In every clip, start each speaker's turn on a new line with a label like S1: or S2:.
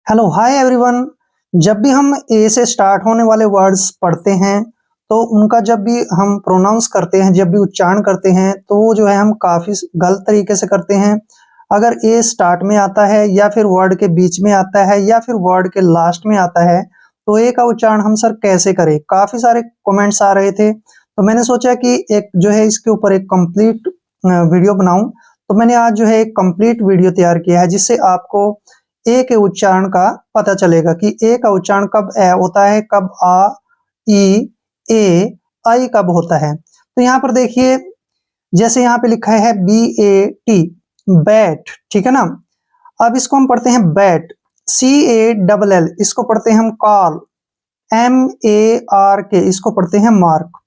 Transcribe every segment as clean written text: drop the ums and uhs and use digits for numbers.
S1: Hello hi everyone. जब भी हम ए से स्टार्ट होने वाले वर्ड्स पढ़ते हैं तो उनका जब भी हम प्रोनाउंस करते हैं, जब भी उच्चारण करते हैं तो वो जो है हम काफ़ी गलत तरीके से करते हैं। अगर ए स्टार्ट में आता है या फिर वर्ड के बीच में आता है या फिर वर्ड के लास्ट में आता है तो ए का उच्चारण हम सर कैसे करें। काफ़ी सारे कमेंट्स आ रहे थे तो मैंने सोचा कि एक जो है इसके ऊपर एक कंप्लीट वीडियो बनाऊं। तो मैंने आज जो है एक कंप्लीट वीडियो तैयार किया है जिससे आपको ए के उच्चारण का पता चलेगा कि ए का उच्चारण कब ए होता है, कब आ, ई, ए, आई कब होता है। तो यहाँ पर देखिए, जैसे यहाँ पे लिखा है BAT, बैट, ठीक है ना। अब इसको हम पढ़ते हैं बैट। CALL इसको पढ़ते हैं हम कॉल। MARK इसको पढ़ते हैं मार्क।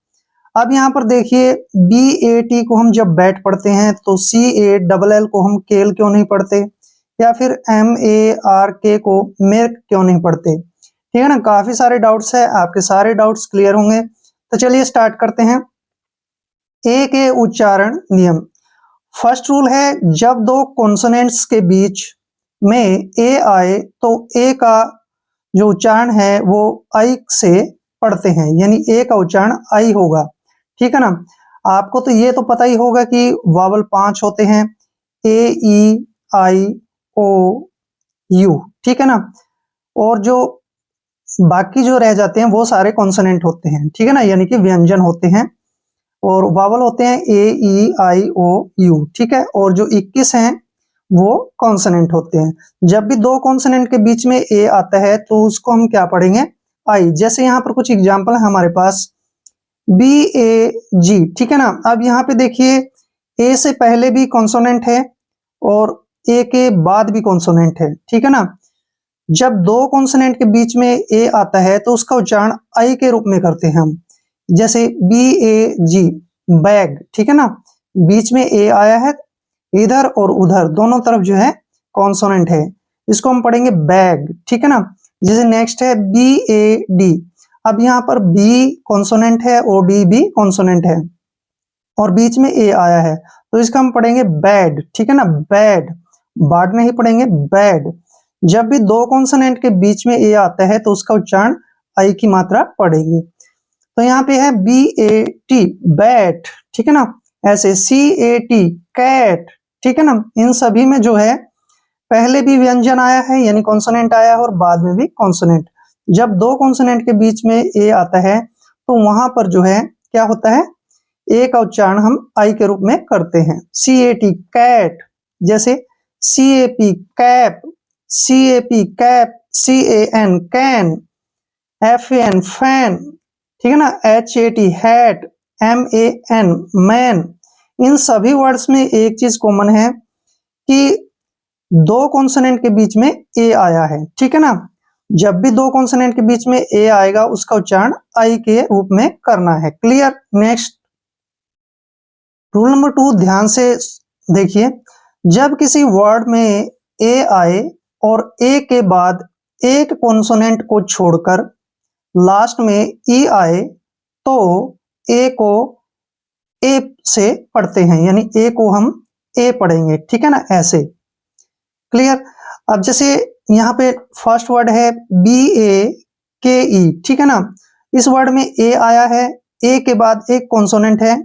S1: अब यहाँ पर देखिए BAT को हम जब बैट पढ़ते हैं तो CALL को हम केल क्यों नहीं पढ़ते, या फिर MARK को मेर्क क्यों नहीं पढ़ते। ठीक है ना, काफी सारे डाउट्स है, आपके सारे डाउट्स क्लियर होंगे। तो चलिए स्टार्ट करते हैं। ए के उच्चारण नियम। फर्स्ट रूल है, जब दो कॉन्सोनेंट्स के बीच में ए आए तो ए का जो उच्चारण है वो आई से पढ़ते हैं, यानी ए का उच्चारण आई होगा। ठीक है ना। आपको तो ये तो पता ही होगा कि वावल 5 होते हैं, A, E, I, O, U, ठीक है ना। और जो बाकी जो रह जाते हैं वो सारे कॉन्सोनेंट होते हैं, ठीक है ना, यानी कि व्यंजन होते हैं। और वावल होते हैं A, E, I, O, U, ठीक है। और जो 21 हैं वो कॉन्सोनेंट होते हैं। जब भी दो कॉन्सोनेंट के बीच में ए आता है तो उसको हम क्या पढ़ेंगे, आई। जैसे यहाँ पर कुछ एग्जाम्पल है हमारे पास, BAG, ठीक है ना। अब यहाँ पे देखिए, ए से पहले भी कॉन्सोनेंट है और ए के बाद भी कॉन्सोनेंट है, ठीक है ना। जब दो कॉन्सोनेंट के बीच में ए आता है तो उसका उच्चारण आई के रूप में करते हैं हम। जैसे BAG, बैग, ठीक है ना। बीच में ए आया है, इधर और उधर दोनों तरफ जो है कॉन्सोनेंट है, इसको हम पढ़ेंगे बैग, ठीक है ना। जैसे नेक्स्ट है BAD। अब यहाँ पर बी कॉन्सोनेंट है और डी भी कॉन्सोनेंट है और बीच में ए आया है तो इसका हम पढ़ेंगे बैड, ठीक है ना। बैड, बाड नहीं पढ़ेंगे, बैड। जब भी दो कॉन्सोनेंट के बीच में ए आता है तो उसका उच्चारण आई की मात्रा पढ़ेंगे। तो यहाँ पे है BAT, बैट, ठीक है ना। ऐसे CAT, कैट, ठीक है ना। इन सभी में जो है पहले भी व्यंजन आया है यानी कॉन्सोनेंट आया है और बाद में भी कॉन्सोनेंट। जब दो कॉन्सोनेंट के बीच में ए आता है तो वहां पर जो है क्या होता है, ए का उच्चारण हम आई के रूप में करते हैं। CAT, cat. जैसे CAP, cap, CAP, cap, CAN, can, FAN, fan, ठीक है ना। HAT, hat, MAN, man. इन सभी वर्ड्स में एक चीज कॉमन है कि दो कॉन्सोनेंट के बीच में ए आया है, ठीक है ना। जब भी दो कॉन्सोनेंट के बीच में ए आएगा उसका उच्चारण आई के रूप में करना है। क्लियर। नेक्स्ट रूल नंबर 2, ध्यान से देखिए। जब किसी वर्ड में ए आए और ए के बाद एक कॉन्सोनेंट को छोड़कर लास्ट में ई आए तो ए को ए से पढ़ते हैं, यानी ए को हम ए पढ़ेंगे, ठीक है ना, ऐसे। क्लियर। अब जैसे यहाँ पे फर्स्ट वर्ड है BAKE, ठीक है ना। इस वर्ड में ए आया है, ए के बाद एक कॉन्सोनेंट है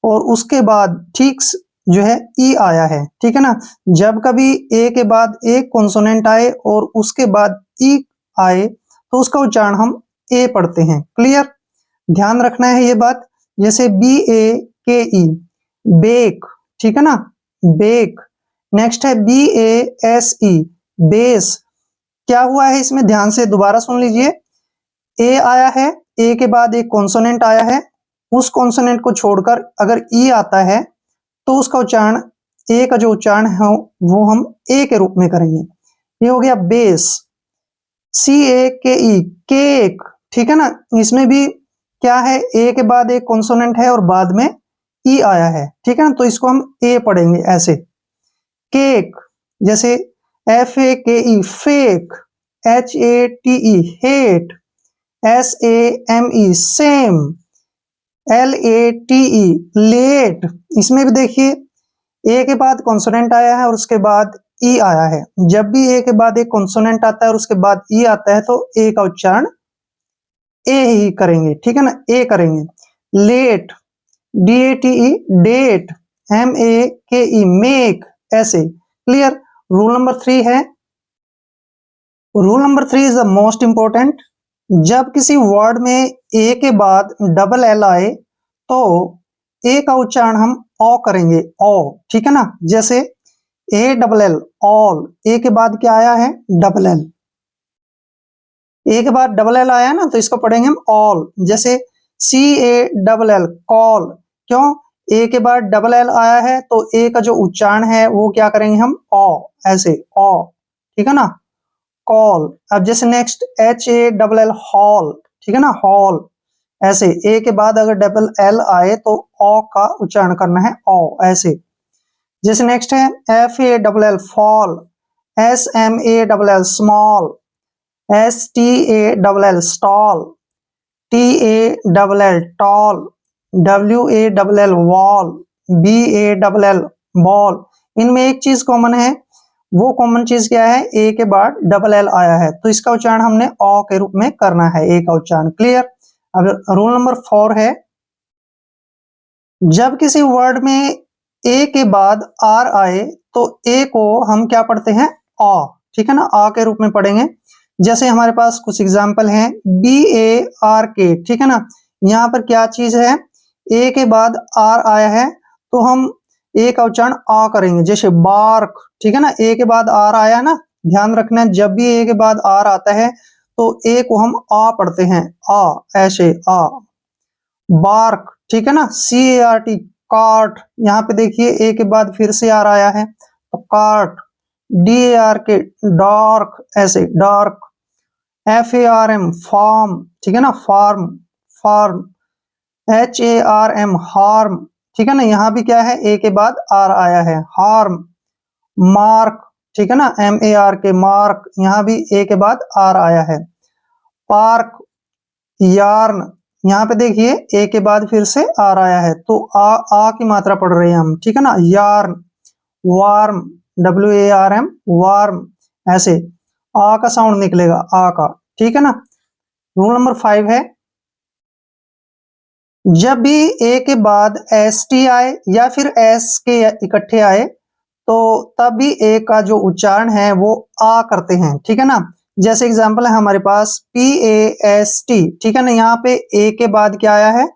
S1: और उसके बाद ठीक जो है ई आया है, ठीक है ना। जब कभी ए के बाद एक कॉन्सोनेंट आए और उसके बाद ई आए तो उसका उच्चारण हम ए पढ़ते हैं। क्लियर। ध्यान रखना है ये बात। जैसे BAKE, बेक, ठीक है ना, बेक। नेक्स्ट है BASE, बेस। क्या हुआ है इसमें, ध्यान से दोबारा सुन लीजिए। ए आया है, ए के बाद एक कॉन्सोनेंट आया है, उस कॉन्सोनेंट को छोड़कर अगर ई आता है तो उसका उच्चारण, ए का जो उच्चारण है वो हम ए के रूप में करेंगे। ये हो गया बेस। CAKE, केक, ठीक है ना। इसमें भी क्या है, ए के बाद एक कॉन्सोनेंट है और बाद में ई आया है, ठीक है ना, तो इसको हम ए पढ़ेंगे ऐसे, केक। जैसे FAKE, fake, HATE, hate, SAME, same, LATE, late. इसमें भी देखिए ए के बाद कॉन्सोनेंट आया है और उसके बाद ई आया है। जब भी ए के बाद एक कॉन्सोनेंट आता है और उसके बाद ई आता है तो ए का उच्चारण ए ही करेंगे, ठीक है ना, ए करेंगे। Late, DATE, date, MAKE, make, ऐसे। क्लियर। रूल नंबर 3 है, rule number 3 is the most important. जब किसी वर्ड में ए के बाद डबल एल आए तो ए का उच्चारण हम ओ करेंगे, ओ, ठीक है ना। जैसे ए डबल एल, ऑल, ए के बाद क्या आया है, डबल एल, ए के बाद डबल एल आया ना तो इसको पढ़ेंगे हम ऑल। जैसे CALL, कॉल, क्यों, ए के बाद डबल एल आया है तो ए का जो उच्चारण है वो क्या करेंगे हम, ओ, ऐसे, ओ, ठीक है ना, कॉल। अब जैसे नेक्स्ट HALL, हॉल, ठीक है ना, हॉल, ऐसे। ए के बाद अगर डबल एल आए तो ओ का उच्चारण करना है, ओ, ऐसे। जैसे नेक्स्ट है FALL, fall, SMALL, small, STALL, stall, TALL, tall, WALL, wall, BALL, ball. इनमें एक चीज कॉमन है, वो कॉमन चीज क्या है, ए के बाद डबल एल आया है तो इसका उच्चारण हमने ओ के रूप में करना है, ए का उच्चारण। क्लियर। अब रूल नंबर 4 है, जब किसी वर्ड में ए के बाद आर आए तो ए को हम क्या पढ़ते हैं, आ, ठीक है ना, आ के रूप में पढ़ेंगे। जैसे हमारे पास कुछ एग्जाम्पल हैं, BARK, ठीक है ना। यहाँ पर क्या चीज है, ए के बाद आर आया है तो हम ए का उच्चारण आ करेंगे। जैसे बार्क, ठीक है ना, ए के बाद आर आया ना, ध्यान रखना जब भी ए के बाद आर आता है तो ए को हम आ पढ़ते हैं, आ, ऐसे, आ, बार्क, ठीक है ना, CART, कार्ट। यहाँ पे देखिए ए के बाद फिर से आर आया है तो कार्ट, DARK, डार्क, ऐसे, डार्क, FARM, फार्म, ठीक है ना, फार्म, फार्म, HARM, हार्म, ठीक है ना, यहाँ भी क्या है, ए के बाद आर आया है, हार्म। मार्क, ठीक है ना, MARK, मार्क, यहाँ भी ए के बाद आर आया है। पार्क, यार्न, यहाँ पे देखिए ए के बाद फिर से आर आया है तो आ की मात्रा पढ़ रहे हैं हम, ठीक है ना, यार्न। वार्म, WARM, वार्म, ऐसे, आ का साउंड निकलेगा, आ का, ठीक है ना। रूल नंबर 5 है, जब भी ए के बाद ST आए या फिर एस के इकट्ठे आए तो तब भी ए का जो उच्चारण है वो आ करते हैं, ठीक है ना। जैसे एग्जांपल है हमारे पास PAST, ठीक है ना, यहाँ पे ए के बाद क्या आया है,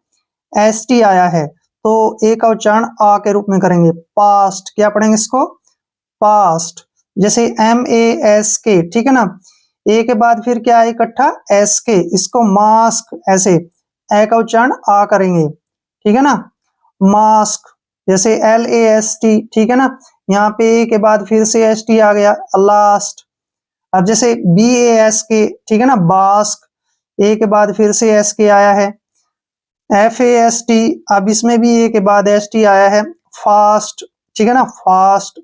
S1: ST आया है तो ए का उच्चारण आ के रूप में करेंगे। पास्ट, क्या पढ़ेंगे इसको, पास्ट। जैसे MASK, ठीक है ना, ए के बाद फिर क्या है इकट्ठा, SK, इसको मास्क, ऐसे, ए का उच्चारण आ करेंगे, ठीक है ना, मास्क। जैसे LAST, ठीक है ना, यहाँ पे ए के बाद फिर से ST आ गया, लास्ट। अब जैसे BASK, ठीक है ना, बास्क, ए के बाद फिर से SK आया है। FAST, अब इसमें भी ए के बाद ST आया है, फास्ट, ठीक है ना, फास्ट।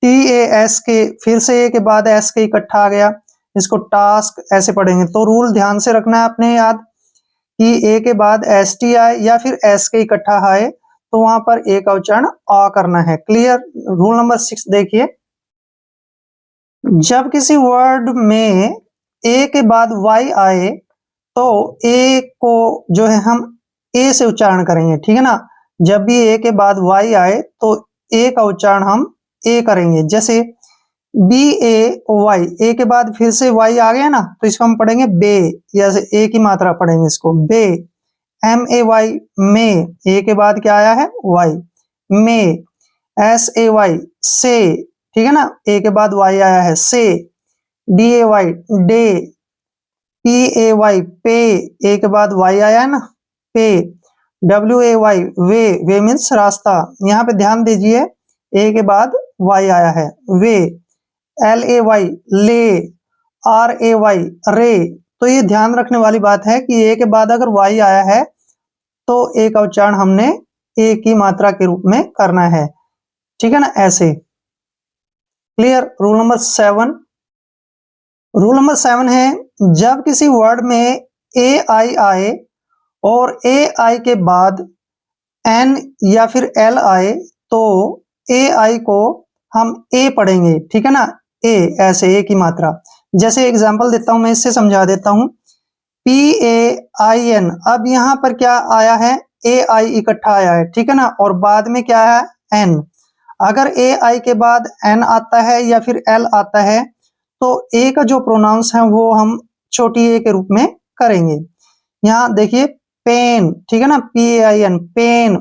S1: TASK, फिर से ए के बाद SK इकट्ठा आ गया, इसको टास्क, ऐसे पढ़ेंगे। तो रूल ध्यान से रखना है अपने याद कि ए के बाद ST आए या फिर SK इकट्ठा आए तो वहां पर ए का उच्चारण आ करना है। क्लियर। रूल नंबर 6 देखिए, जब किसी वर्ड में ए के बाद वाई आए तो ए को जो है हम ए से उच्चारण करेंगे, ठीक है ना। जब भी ए के बाद वाई आए तो ए का उच्चारण हम ए करेंगे। जैसे BAY, ए के बाद फिर से वाई आ गया ना तो इसको हम पढ़ेंगे बे, जैसे ए की मात्रा पढ़ेंगे इसको, बे। MAY, में, ए के बाद क्या आया है, वाई, में। SAY, से, ठीक है ना, ए के बाद वाई आया है, से। DAY, day. PAY, पे, ए के बाद वाई आया है ना, पे। WAY, वे मीन्स रास्ता, यहाँ पे ध्यान दीजिए ए के बाद वाई आया है, वे। LAY, ले। RAY, रे। तो ये ध्यान रखने वाली बात है कि ए के बाद अगर वाई आया है तो ए का उच्चारण हमने ए की मात्रा के रूप में करना है, ठीक है ना, ऐसे। Clear. Rule number 7, rule number 7 है, जब किसी वर्ड में AI आए और AI के बाद N या फिर L आए तो AI को हम ए पढ़ेंगे, ठीक है ना, ए, ऐसे ए की मात्रा। जैसे एग्जांपल देता हूं, मैं इससे समझा देता हूं। PAIN, अब यहां पर क्या आया है, AI इकट्ठा आया है, ठीक है ना, और बाद में क्या है, N। अगर AI के बाद N आता है या फिर L आता है तो A का जो प्रोनाउंस है वो हम छोटी ए के रूप में करेंगे। यहाँ देखिए पेन, ठीक है ना, PAIN पेन,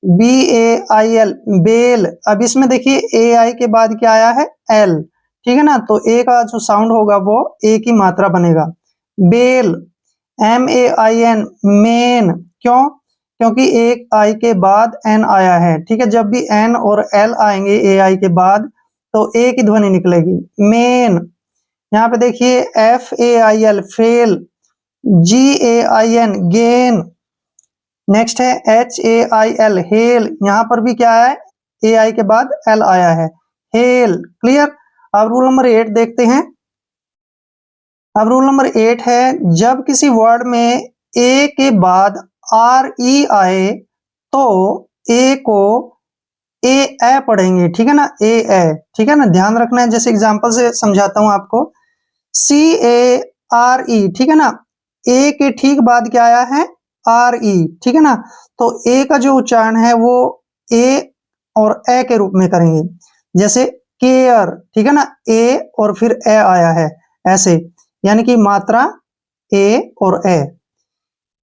S1: BAIL बेल। अब इसमें देखिए AI के बाद क्या आया है, L, ठीक है ना, तो ए का जो साउंड होगा वो ए की मात्रा बनेगा। बेल, MAIN मेन, क्यों, क्योंकि एक आई के बाद एन आया है, ठीक है, जब भी एन और एल आएंगे AI के बाद तो ए की ध्वनि निकलेगी, मेन। यहाँ पे देखिए FAIL fail, GAIN gain, next है HAIL हेल, यहाँ पर भी क्या है, AI के बाद एल आया है, हेल। क्लियर। अब रूल नंबर 8 देखते हैं। अब रूल नंबर 8 है, जब किसी वर्ड में ए के बाद RE आए तो ए को ए पढ़ेंगे, ठीक है ना, ए, ठीक है ना, ध्यान रखना है। जैसे एग्जांपल से समझाता हूं आपको, CARE, ठीक है ना, ए के ठीक बाद क्या आया है, RE, ठीक है ना, तो ए का जो उच्चारण है वो ए और ए के रूप में करेंगे। जैसे केयर, ठीक है ना, ए और फिर ए आया है, ऐसे, यानी कि मात्रा ए और ए,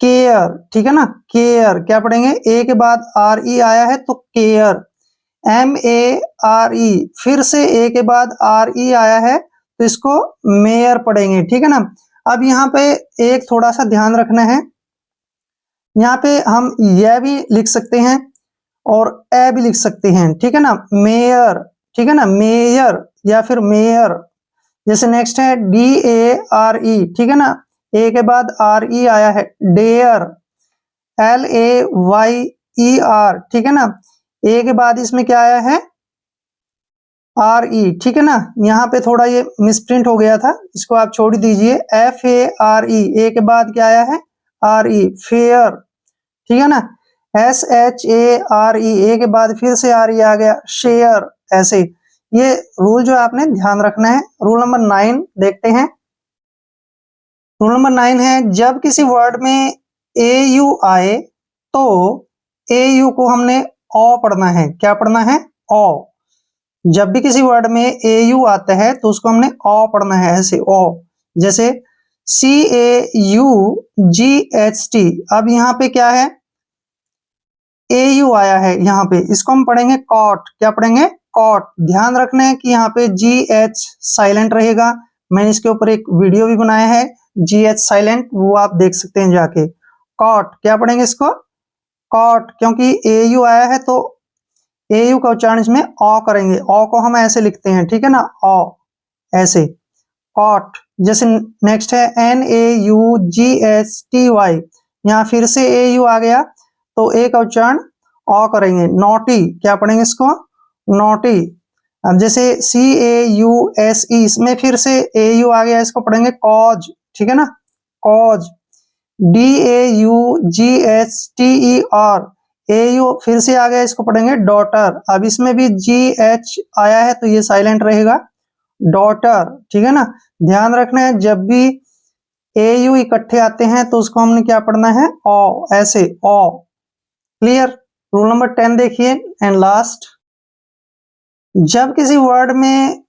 S1: केयर, ठीक है ना, केयर क्या पढ़ेंगे, ए के बाद RE आया है तो केयर, MARE, फिर से ए के बाद RE आया है तो इसको मेयर पढ़ेंगे, ठीक है ना। अब यहाँ पे एक थोड़ा सा ध्यान रखना है, यहाँ पे हम यह भी लिख सकते हैं और ए भी लिख सकते हैं, ठीक है ना, मेयर, ठीक है ना, मेयर या फिर मेयर। जैसे नेक्स्ट है DARE, ठीक है ना, ए के बाद RE आया है, डेयर, LAYER, ठीक है ना, ए के बाद इसमें क्या आया है, RE, ठीक है ना, यहाँ पे थोड़ा ये मिसप्रिंट हो गया था, इसको आप छोड़ दीजिए। FARE, ए के बाद क्या आया है, RE, फेयर, ठीक है ना। SHARE, ए के बाद फिर से RE आ गया, शेयर, ऐसे। ये रूल जो आपने ध्यान रखना है। रूल नंबर 9 देखते हैं। रूल नंबर 9 है, जब किसी वर्ड में AU आए तो AU को हमने ओ पढ़ना है। क्या पढ़ना है, ओ। जब भी किसी वर्ड में AU आता है तो उसको हमने ओ पढ़ना है, ऐसे ओ। जैसे CAUGHT, अब यहाँ पे क्या है, AU आया है, यहाँ पे इसको हम पढ़ेंगे कॉट। क्या पढ़ेंगे, कॉट। ध्यान रखना है कि यहाँ पे GH साइलेंट रहेगा। मैंने इसके ऊपर एक वीडियो भी बनाया है, GH साइलेंट, वो आप देख सकते हैं जाके। कॉट, क्या पढ़ेंगे इसको, कॉट, क्योंकि AU आया है तो AU का उच्चारण इसमें ओ करेंगे। ओ को हम ऐसे लिखते हैं, ठीक है ना, ओ, ऐसे, कॉट। जैसे नेक्स्ट है NAUGHTY, यहाँ फिर से AU आ गया तो ए का उच्चारण ओ करेंगे, नोटी। क्या पढ़ेंगे इसको, नोटी। अब जैसे CAUSE, इसमें फिर से AU आ गया, इसको पढ़ेंगे कॉज, ठीक है ना, कॉज। DAUGHTER, AU फिर से आ गया, इसको पढ़ेंगे डॉटर। अब इसमें भी GH आया है तो ये साइलेंट रहेगा, डॉटर, ठीक है ना। ध्यान रखना है, जब भी AU इकट्ठे आते हैं तो उसको हमने क्या पढ़ना है, ओ, ऐसे, ओ। क्लियर। रूल नंबर 10 देखिए एंड लास्ट, जब किसी वर्ड में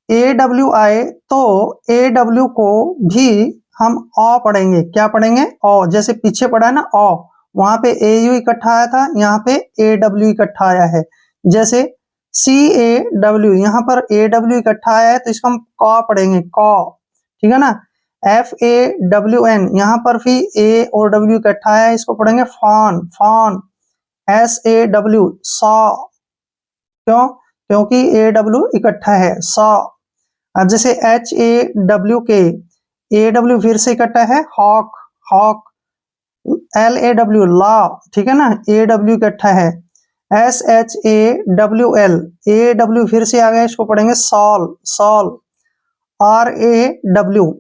S1: AW आए तो AW को भी हम ओ पढ़ेंगे। क्या पढ़ेंगे, ओ। जैसे पीछे पढ़ा है ना ओ, वहां पे AU इकट्ठा आया था, यहाँ पे AW इकट्ठा आया है। जैसे CAW, यहाँ पर AW इकट्ठा आया है तो इसको हम कॉ पढ़ेंगे, कॉ, ठीक है ना। FAWN, यहाँ पर भी A और W इकट्ठा आया है, इसको पढ़ेंगे फॉन, फॉन। SAW, सॉ, क्यों, क्योंकि AW इकट्ठा है, सॉ। अब जैसे HAWK, AW फिर से इकट्ठा है, हॉक, हॉक। LAW, लॉ, ठीक है ना, AW इकट्ठा है। SHAWL, AW फिर से आ गया, इसको पढ़ेंगे सॉल, सॉल। RAW,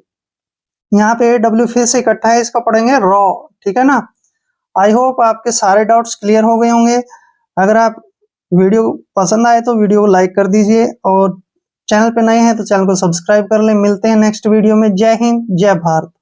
S1: यहाँ पे AW फिर से इकट्ठा है, इसको पढ़ेंगे रॉ, ठीक है ना। आई होप आपके सारे डाउट्स क्लियर हो गए होंगे। अगर आप वीडियो पसंद आए तो वीडियो को लाइक कर दीजिए और चैनल पे नए हैं तो चैनल को सब्सक्राइब कर लें। मिलते हैं नेक्स्ट वीडियो में। जय हिंद, जय भारत।